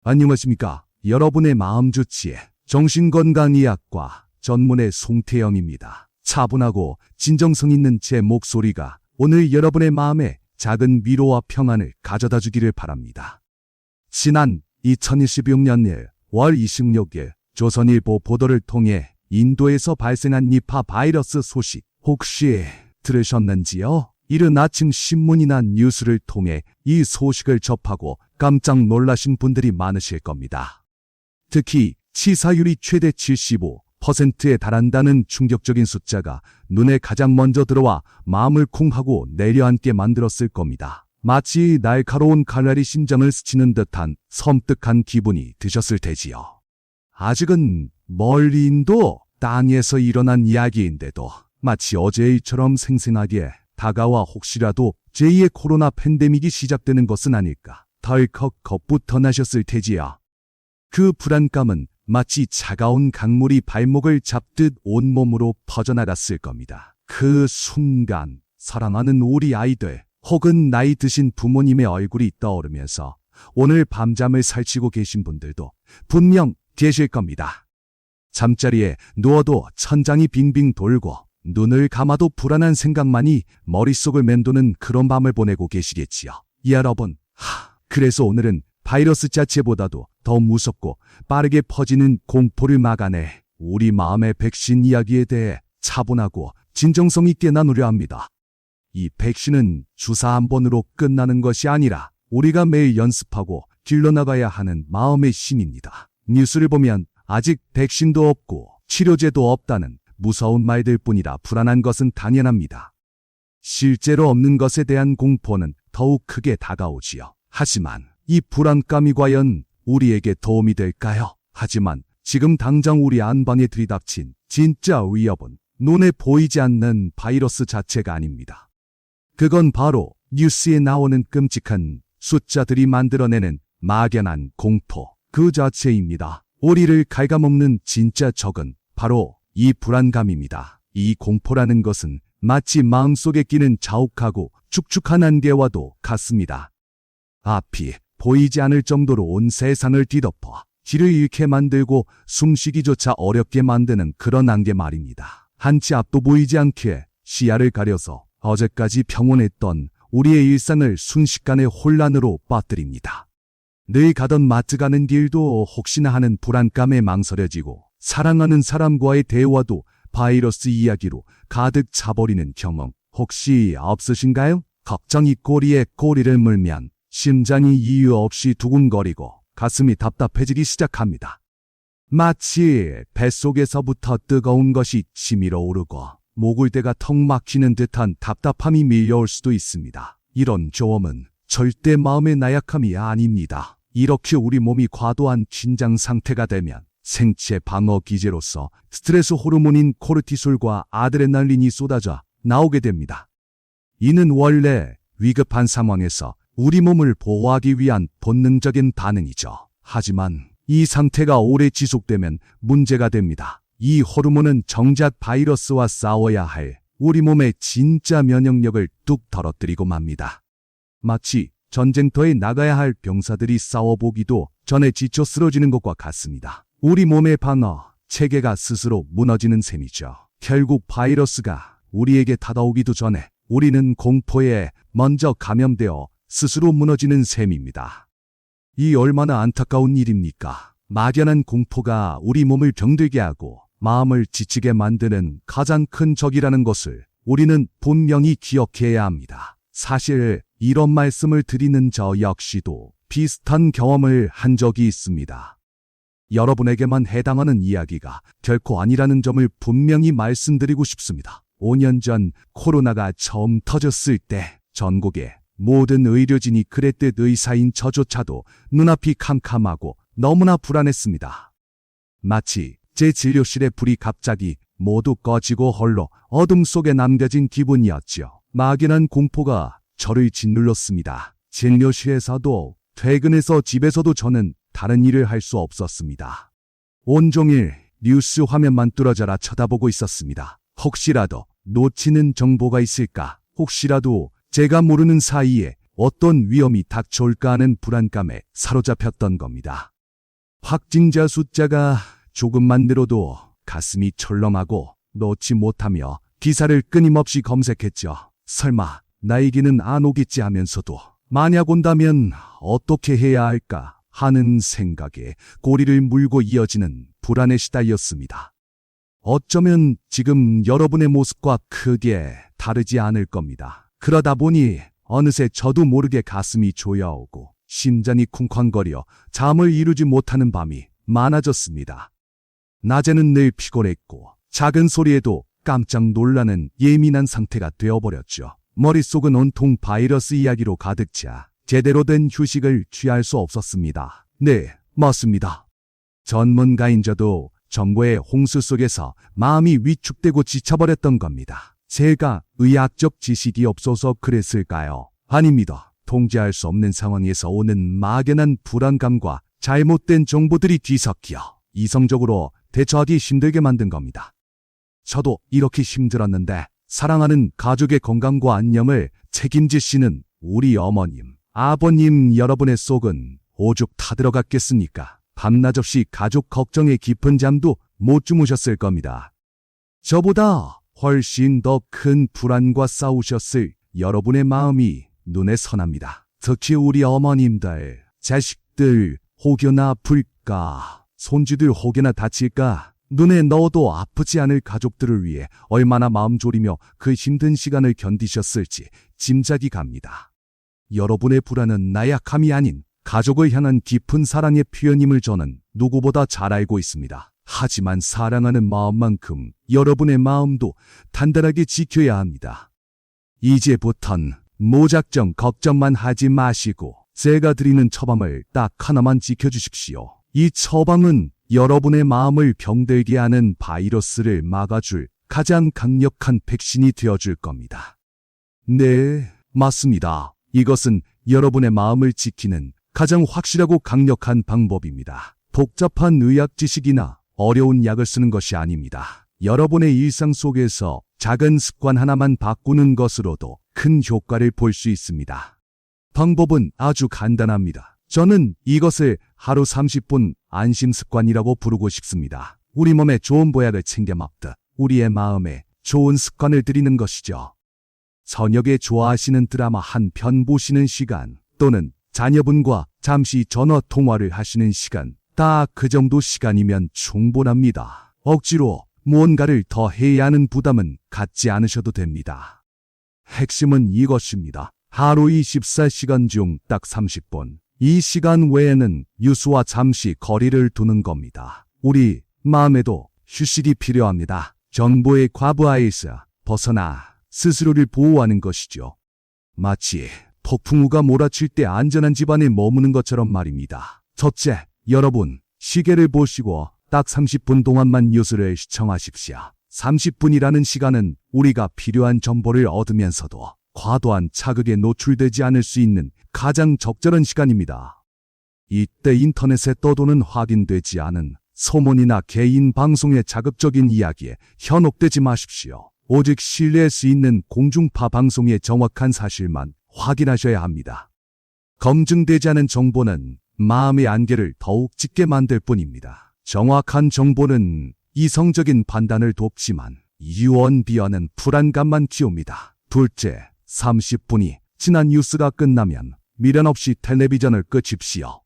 안녕하십니까. 여러분의 마음주치의 정신건강의학과 전문의 송태영입니다. 차분하고 진정성 있는 제 목소리가 오늘 여러분의 마음에 작은 위로와 평안을 가져다 주기를 바랍니다. 지난 2026년 1월 26일 조선일보 보도를 통해 인도에서 발생한 니파 바이러스 소식 혹시 들으셨는지요? 이른 아침 신문이나 뉴스를 통해 이 소식을 접하고 깜짝 놀라신 분들이 많으실 겁니다. 특히 치사율이 최대 75%에 달한다는 충격적인 숫자가 눈에 가장 먼저 들어와 마음을 쿵하고 내려앉게 만들었을 겁니다. 마치 날카로운 칼날이 심장을 스치는 듯한 섬뜩한 기분이 드셨을 테지요. 아직은 멀리 인도 땅에서 일어난 이야기인데도 마치 어제의 일처럼 생생하게 다가와 혹시라도 제2의 코로나 팬데믹이 시작되는 것은 아닐까 덜컥 겁부터 나셨을 테지요. 그 불안감은 마치 차가운 강물이 발목을 잡듯 온몸으로 퍼져나갔을 겁니다. 그 순간 사랑하는 우리 아이들 혹은 나이 드신 부모님의 얼굴이 떠오르면서 오늘 밤잠을 설치고 계신 분들도 분명 계실 겁니다. 잠자리에 누워도 천장이 빙빙 돌고 눈을 감아도 불안한 생각만이 머릿속을 맴도는 그런 밤을 보내고 계시겠지요. 여러분, 그래서 오늘은 바이러스 자체보다도 더 무섭고 빠르게 퍼지는 공포를 막아내 우리 마음의 백신 이야기에 대해 차분하고 진정성 있게 나누려 합니다. 이 백신은 주사 한 번으로 끝나는 것이 아니라 우리가 매일 연습하고 길러나가야 하는 마음의 힘입니다. 뉴스를 보면 아직 백신도 없고 치료제도 없다는 무서운 말들 뿐이라 불안한 것은 당연합니다. 실제로 없는 것에 대한 공포는 더욱 크게 다가오지요. 하지만 이 불안감이 과연 우리에게 도움이 될까요? 하지만 지금 당장 우리 안방에 들이닥친 진짜 위협은 눈에 보이지 않는 바이러스 자체가 아닙니다. 그건 바로 뉴스에 나오는 끔찍한 숫자들이 만들어내는 막연한 공포 그 자체입니다. 우리를 갉아먹는 진짜 적은 바로 이 불안감입니다. 이 공포라는 것은 마치 마음속에 끼는 자욱하고 축축한 안개와도 같습니다. 앞이 보이지 않을 정도로 온 세상을 뒤덮어 길을 잃게 만들고 숨쉬기조차 어렵게 만드는 그런 안개 말입니다. 한치 앞도 보이지 않게 시야를 가려서 어제까지 평온했던 우리의 일상을 순식간에 혼란으로 빠뜨립니다. 늘 가던 마트 가는 길도 혹시나 하는 불안감에 망설여지고 사랑하는 사람과의 대화도 바이러스 이야기로 가득 차버리는 경험 혹시 없으신가요? 걱정이 꼬리에 꼬리를 물면 심장이 이유 없이 두근거리고 가슴이 답답해지기 시작합니다. 마치 뱃속에서부터 뜨거운 것이 치밀어 오르고 목울대가 턱 막히는 듯한 답답함이 밀려올 수도 있습니다. 이런 경험은 절대 마음의 나약함이 아닙니다. 이렇게 우리 몸이 과도한 긴장 상태가 되면 생체 방어 기제로서 스트레스 호르몬인 코르티솔과 아드레날린이 쏟아져 나오게 됩니다. 이는 원래 위급한 상황에서 우리 몸을 보호하기 위한 본능적인 반응이죠. 하지만 이 상태가 오래 지속되면 문제가 됩니다. 이 호르몬은 정작 바이러스와 싸워야 할 우리 몸의 진짜 면역력을 뚝 떨어뜨리고 맙니다. 마치 전쟁터에 나가야 할 병사들이 싸워보기도 전에 지쳐 쓰러지는 것과 같습니다. 우리 몸의 방어 체계가 스스로 무너지는 셈이죠. 결국 바이러스가 우리에게 다가오기도 전에 우리는 공포에 먼저 감염되어 스스로 무너지는 셈입니다. 이 얼마나 안타까운 일입니까? 막연한 공포가 우리 몸을 병들게 하고 마음을 지치게 만드는 가장 큰 적이라는 것을 우리는 분명히 기억해야 합니다. 사실 이런 말씀을 드리는 저 역시도 비슷한 경험을 한 적이 있습니다. 여러분에게만 해당하는 이야기가 결코 아니라는 점을 분명히 말씀드리고 싶습니다. 5년 전 코로나가 처음 터졌을 때 전국의 모든 의료진이 그랬듯 의사인 저조차도 눈앞이 캄캄하고 너무나 불안했습니다. 마치 제 진료실의 불이 갑자기 모두 꺼지고 홀로 어둠 속에 남겨진 기분이었죠. 막연한 공포가 저를 짓눌렀습니다. 진료실에서도 퇴근해서 집에서도 저는 다른 일을 할 수 없었습니다. 온종일 뉴스 화면만 뚫어져라 쳐다보고 있었습니다. 혹시라도 놓치는 정보가 있을까? 혹시라도 제가 모르는 사이에 어떤 위험이 닥쳐올까 하는 불안감에 사로잡혔던 겁니다. 확진자 숫자가 조금만 늘어도 가슴이 철렁하고 놓지 못하며 기사를 끊임없이 검색했죠. 설마 나에게는 안 오겠지 하면서도 만약 온다면 어떻게 해야 할까 하는 생각에 꼬리를 물고 이어지는 불안에 시달렸습니다. 어쩌면 지금 여러분의 모습과 크게 다르지 않을 겁니다. 그러다 보니 어느새 저도 모르게 가슴이 조여오고 심장이 쿵쾅거려 잠을 이루지 못하는 밤이 많아졌습니다. 낮에는 늘 피곤했고 작은 소리에도 깜짝 놀라는 예민한 상태가 되어버렸죠. 머릿속은 온통 바이러스 이야기로 가득 차 제대로 된 휴식을 취할 수 없었습니다. 네, 맞습니다. 전문가인 저도 정보의 홍수 속에서 마음이 위축되고 지쳐버렸던 겁니다. 제가 의학적 지식이 없어서 그랬을까요? 아닙니다. 통제할 수 없는 상황에서 오는 막연한 불안감과 잘못된 정보들이 뒤섞여 이성적으로 대처하기 힘들게 만든 겁니다. 저도 이렇게 힘들었는데 사랑하는 가족의 건강과 안녕을 책임지시는 우리 어머님, 아버님 여러분의 속은 오죽 타들어갔겠습니까? 밤낮 없이 가족 걱정에 깊은 잠도 못 주무셨을 겁니다. 저보다 훨씬 더 큰 불안과 싸우셨을 여러분의 마음이 눈에 선합니다. 특히 우리 어머님들, 자식들 혹여나 아플까, 손주들 혹여나 다칠까, 눈에 넣어도 아프지 않을 가족들을 위해 얼마나 마음 졸이며 그 힘든 시간을 견디셨을지 짐작이 갑니다. 여러분의 불안은 나약함이 아닌 가족을 향한 깊은 사랑의 표현임을 저는 누구보다 잘 알고 있습니다. 하지만 사랑하는 마음만큼 여러분의 마음도 단단하게 지켜야 합니다. 이제부턴 무작정 걱정만 하지 마시고 제가 드리는 처방을 딱 하나만 지켜주십시오. 이 처방은 여러분의 마음을 병들게 하는 바이러스를 막아줄 가장 강력한 백신이 되어줄 겁니다. 네, 맞습니다. 이것은 여러분의 마음을 지키는 가장 확실하고 강력한 방법입니다. 복잡한 의학 지식이나 어려운 약을 쓰는 것이 아닙니다. 여러분의 일상 속에서 작은 습관 하나만 바꾸는 것으로도 큰 효과를 볼 수 있습니다. 방법은 아주 간단합니다. 저는 이것을 하루 30분 안심 습관이라고 부르고 싶습니다. 우리 몸에 좋은 보약을 챙겨 먹듯 우리의 마음에 좋은 습관을 들이는 것이죠. 저녁에 좋아하시는 드라마 한 편 보시는 시간 또는 자녀분과 잠시 전화 통화를 하시는 시간, 딱 그 정도 시간이면 충분합니다. 억지로 무언가를 더 해야 하는 부담은 갖지 않으셔도 됩니다. 핵심은 이것입니다. 하루 24시간 중 딱 30분. 이 시간 외에는 유수와 잠시 거리를 두는 겁니다. 우리 마음에도 휴식이 필요합니다. 정보의 과부하에서 벗어나 스스로를 보호하는 것이죠. 마치 폭풍우가 몰아칠 때 안전한 집안에 머무는 것처럼 말입니다. 첫째, 여러분, 시계를 보시고 딱 30분 동안만 뉴스를 시청하십시오. 30분이라는 시간은 우리가 필요한 정보를 얻으면서도 과도한 자극에 노출되지 않을 수 있는 가장 적절한 시간입니다. 이때 인터넷에 떠도는 확인되지 않은 소문이나 개인 방송의 자극적인 이야기에 현혹되지 마십시오. 오직 신뢰할 수 있는 공중파 방송의 정확한 사실만 확인하셔야 합니다. 검증되지 않은 정보는 마음의 안개를 더욱 짙게 만들 뿐입니다. 정확한 정보는 이성적인 판단을 돕지만 유언비어는 불안감만 키웁니다. 둘째, 30분이 지난 뉴스가 끝나면 미련 없이 텔레비전을 끄십시오.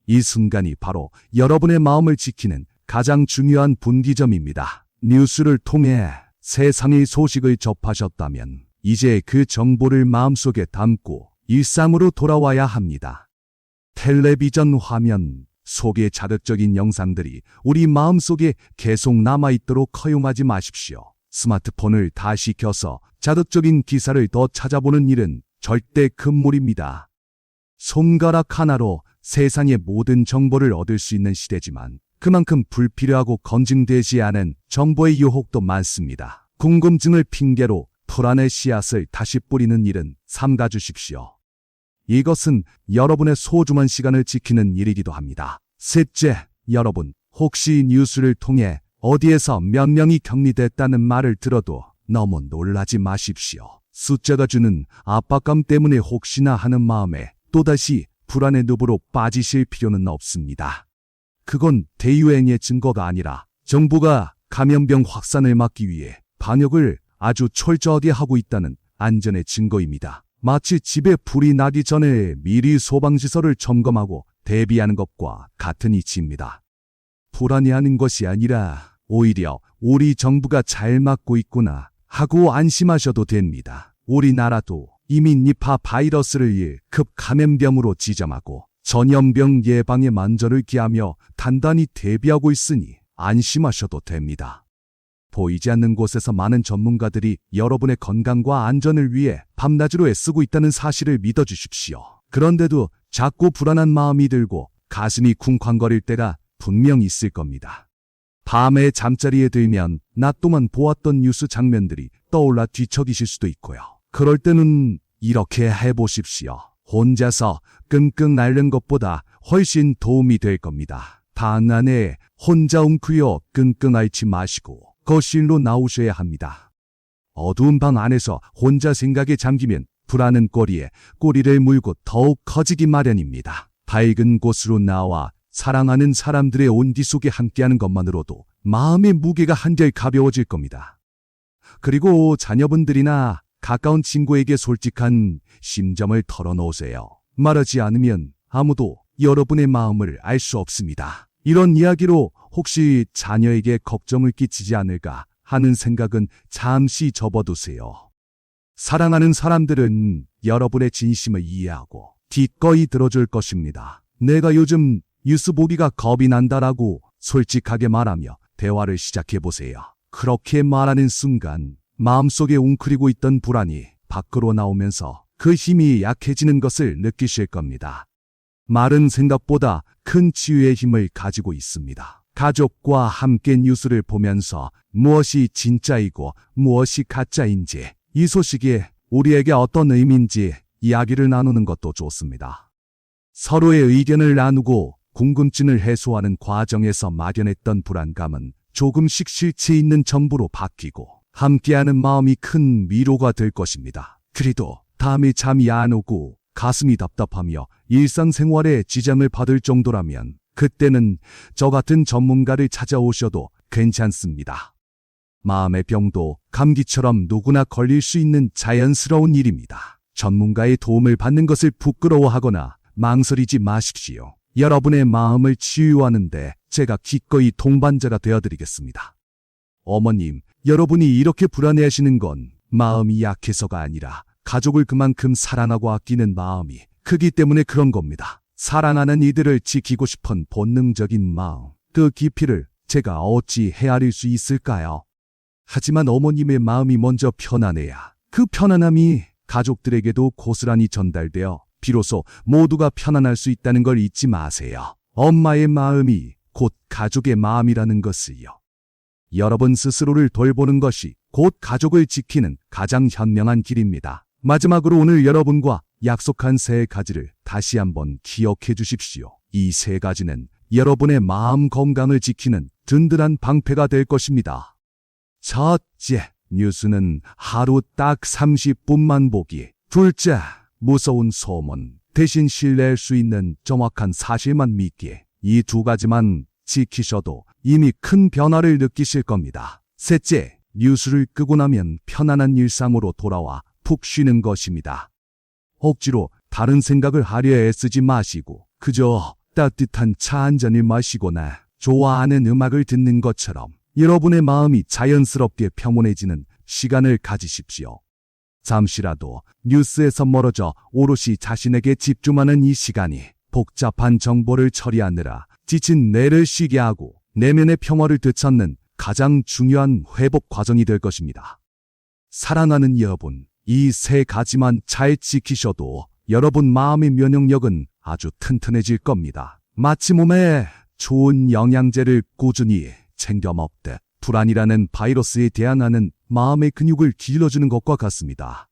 이 순간이 바로 여러분의 마음을 지키는 가장 중요한 분기점입니다. 뉴스를 통해 세상의 소식을 접하셨다면 이제 그 정보를 마음속에 담고 일상으로 돌아와야 합니다. 텔레비전 화면 속의 자극적인 영상들이 우리 마음속에 계속 남아있도록 허용하지 마십시오. 스마트폰을 다시 켜서 자극적인 기사를 더 찾아보는 일은 절대 금물입니다. 손가락 하나로 세상의 모든 정보를 얻을 수 있는 시대지만 그만큼 불필요하고 검증되지 않은 정보의 유혹도 많습니다. 궁금증을 핑계로 불안의 씨앗을 다시 뿌리는 일은 삼가주십시오. 이것은 여러분의 소중한 시간을 지키는 일이기도 합니다. 셋째, 여러분, 혹시 뉴스를 통해 어디에서 몇 명이 격리됐다는 말을 들어도 너무 놀라지 마십시오. 숫자가 주는 압박감 때문에 혹시나 하는 마음에 또다시 불안의 늪으로 빠지실 필요는 없습니다. 그건 대유행의 증거가 아니라 정부가 감염병 확산을 막기 위해 방역을 아주 철저하게 하고 있다는 안전의 증거입니다. 마치 집에 불이 나기 전에 미리 소방시설을 점검하고 대비하는 것과 같은 이치입니다. 불안해하는 것이 아니라 오히려 우리 정부가 잘 막고 있구나 하고 안심하셔도 됩니다. 우리나라도 이미 니파 바이러스를 급 감염병으로 지정하고 전염병 예방에 만전을 기하며 단단히 대비하고 있으니 안심하셔도 됩니다. 보이지 않는 곳에서 많은 전문가들이 여러분의 건강과 안전을 위해 밤낮으로 애쓰고 있다는 사실을 믿어주십시오. 그런데도 자꾸 불안한 마음이 들고 가슴이 쿵쾅거릴 때가 분명 있을 겁니다. 밤에 잠자리에 들면 낮 동안 보았던 뉴스 장면들이 떠올라 뒤척이실 수도 있고요. 그럴 때는 이렇게 해보십시오. 혼자서 끙끙 앓는 것보다 훨씬 도움이 될 겁니다. 방 안에 혼자 웅크려 끙끙 앓지 마시고 거실로 나오셔야 합니다. 어두운 방 안에서 혼자 생각에 잠기면 불안은 꼬리를 물고 더욱 커지기 마련입니다. 밝은 곳으로 나와 사랑하는 사람들의 온기 속에 함께하는 것만으로도 마음의 무게가 한결 가벼워질 겁니다. 그리고 자녀분들이나 가까운 친구에게 솔직한 심정을 털어놓으세요. 말하지 않으면 아무도 여러분의 마음을 알 수 없습니다. 이런 이야기로 혹시 자녀에게 걱정을 끼치지 않을까 하는 생각은 잠시 접어두세요. 사랑하는 사람들은 여러분의 진심을 이해하고 기꺼이 들어줄 것입니다. 내가 요즘 뉴스 보기가 겁이 난다라고 솔직하게 말하며 대화를 시작해보세요. 그렇게 말하는 순간 마음속에 웅크리고 있던 불안이 밖으로 나오면서 그 힘이 약해지는 것을 느끼실 겁니다. 말은 생각보다 큰 치유의 힘을 가지고 있습니다. 가족과 함께 뉴스를 보면서 무엇이 진짜이고 무엇이 가짜인지, 이 소식이 우리에게 어떤 의미인지 이야기를 나누는 것도 좋습니다. 서로의 의견을 나누고 궁금증을 해소하는 과정에서 막연했던 불안감은 조금씩 실체 있는 정보로 바뀌고 함께하는 마음이 큰 위로가 될 것입니다. 그래도 밤에 잠이 안 오고 가슴이 답답하며 일상생활에 지장을 받을 정도라면 그때는 저 같은 전문가를 찾아오셔도 괜찮습니다. 마음의 병도 감기처럼 누구나 걸릴 수 있는 자연스러운 일입니다. 전문가의 도움을 받는 것을 부끄러워하거나 망설이지 마십시오. 여러분의 마음을 치유하는데 제가 기꺼이 동반자가 되어드리겠습니다. 어머님, 여러분이 이렇게 불안해하시는 건 마음이 약해서가 아니라 가족을 그만큼 사랑하고 아끼는 마음이 크기 때문에 그런 겁니다. 사랑하는 이들을 지키고 싶은 본능적인 마음, 그 깊이를 제가 어찌 헤아릴 수 있을까요? 하지만 어머님의 마음이 먼저 편안해야 그 편안함이 가족들에게도 고스란히 전달되어 비로소 모두가 편안할 수 있다는 걸 잊지 마세요. 엄마의 마음이 곧 가족의 마음이라는 것을요. 여러분 스스로를 돌보는 것이 곧 가족을 지키는 가장 현명한 길입니다. 마지막으로 오늘 여러분과 약속한 3가지를 다시 한번 기억해 주십시오. 이 3가지는 여러분의 마음 건강을 지키는 든든한 방패가 될 것입니다. 첫째, 뉴스는 하루 딱 30분만 보기. 둘째, 무서운 소문 대신 신뢰할 수 있는 정확한 사실만 믿기. 이 2가지만 지키셔도 이미 큰 변화를 느끼실 겁니다. 셋째, 뉴스를 끄고 나면 편안한 일상으로 돌아와 푹 쉬는 것입니다. 억지로 다른 생각을 하려 애쓰지 마시고 그저 따뜻한 차 한 잔을 마시거나 좋아하는 음악을 듣는 것처럼 여러분의 마음이 자연스럽게 평온해지는 시간을 가지십시오. 잠시라도 뉴스에서 멀어져 오롯이 자신에게 집중하는 이 시간이 복잡한 정보를 처리하느라 지친 뇌를 쉬게 하고 내면의 평화를 되찾는 가장 중요한 회복 과정이 될 것입니다. 사랑하는 여러분, 이 3가지만 잘 지키셔도 여러분 마음의 면역력은 아주 튼튼해질 겁니다. 마치 몸에 좋은 영양제를 꾸준히 챙겨 먹듯 불안이라는 바이러스에 대항하는 마음의 근육을 길러주는 것과 같습니다.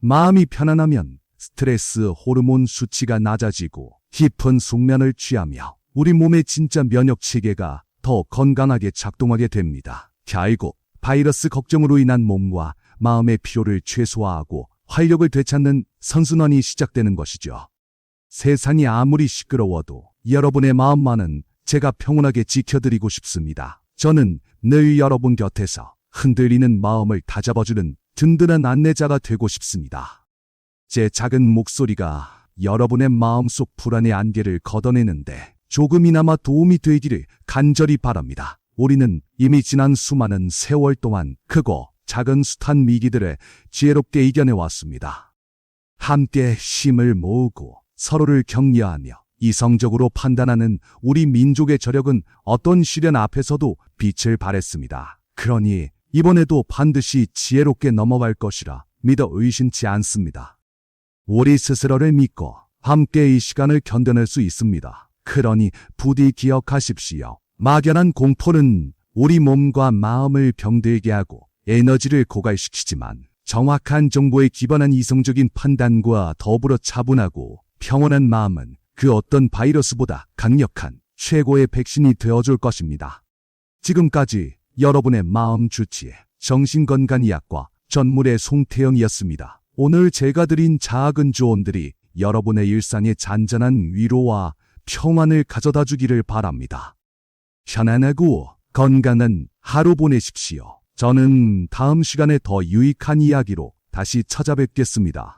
마음이 편안하면 스트레스 호르몬 수치가 낮아지고 깊은 숙면을 취하며 우리 몸의 진짜 면역 체계가 더 건강하게 작동하게 됩니다. 결국 바이러스 걱정으로 인한 몸과 마음의 피로를 최소화하고 활력을 되찾는 선순환이 시작되는 것이죠. 세상이 아무리 시끄러워도 여러분의 마음만은 제가 평온하게 지켜드리고 싶습니다. 저는 늘 여러분 곁에서 흔들리는 마음을 다잡아주는 든든한 안내자가 되고 싶습니다. 제 작은 목소리가 여러분의 마음속 불안의 안개를 걷어내는데 조금이나마 도움이 되기를 간절히 바랍니다. 우리는 이미 지난 수많은 세월 동안 크고 작은 숱한 위기들을 지혜롭게 이겨내왔습니다. 함께 힘을 모으고 서로를 격려하며 이성적으로 판단하는 우리 민족의 저력은 어떤 시련 앞에서도 빛을 발했습니다. 그러니 이번에도 반드시 지혜롭게 넘어갈 것이라 믿어 의심치 않습니다. 우리 스스로를 믿고 함께 이 시간을 견뎌낼 수 있습니다. 그러니 부디 기억하십시오. 막연한 공포는 우리 몸과 마음을 병들게 하고 에너지를 고갈시키지만 정확한 정보에 기반한 이성적인 판단과 더불어 차분하고 평온한 마음은 그 어떤 바이러스보다 강력한 최고의 백신이 되어줄 것입니다. 지금까지 여러분의 마음 주치의 정신건강의학과 전문의 송태영이었습니다. 오늘 제가 드린 작은 조언들이 여러분의 일상에 잔잔한 위로와 평안을 가져다 주기를 바랍니다. 편안하고 건강한 하루 보내십시오. 저는 다음 시간에 더 유익한 이야기로 다시 찾아뵙겠습니다.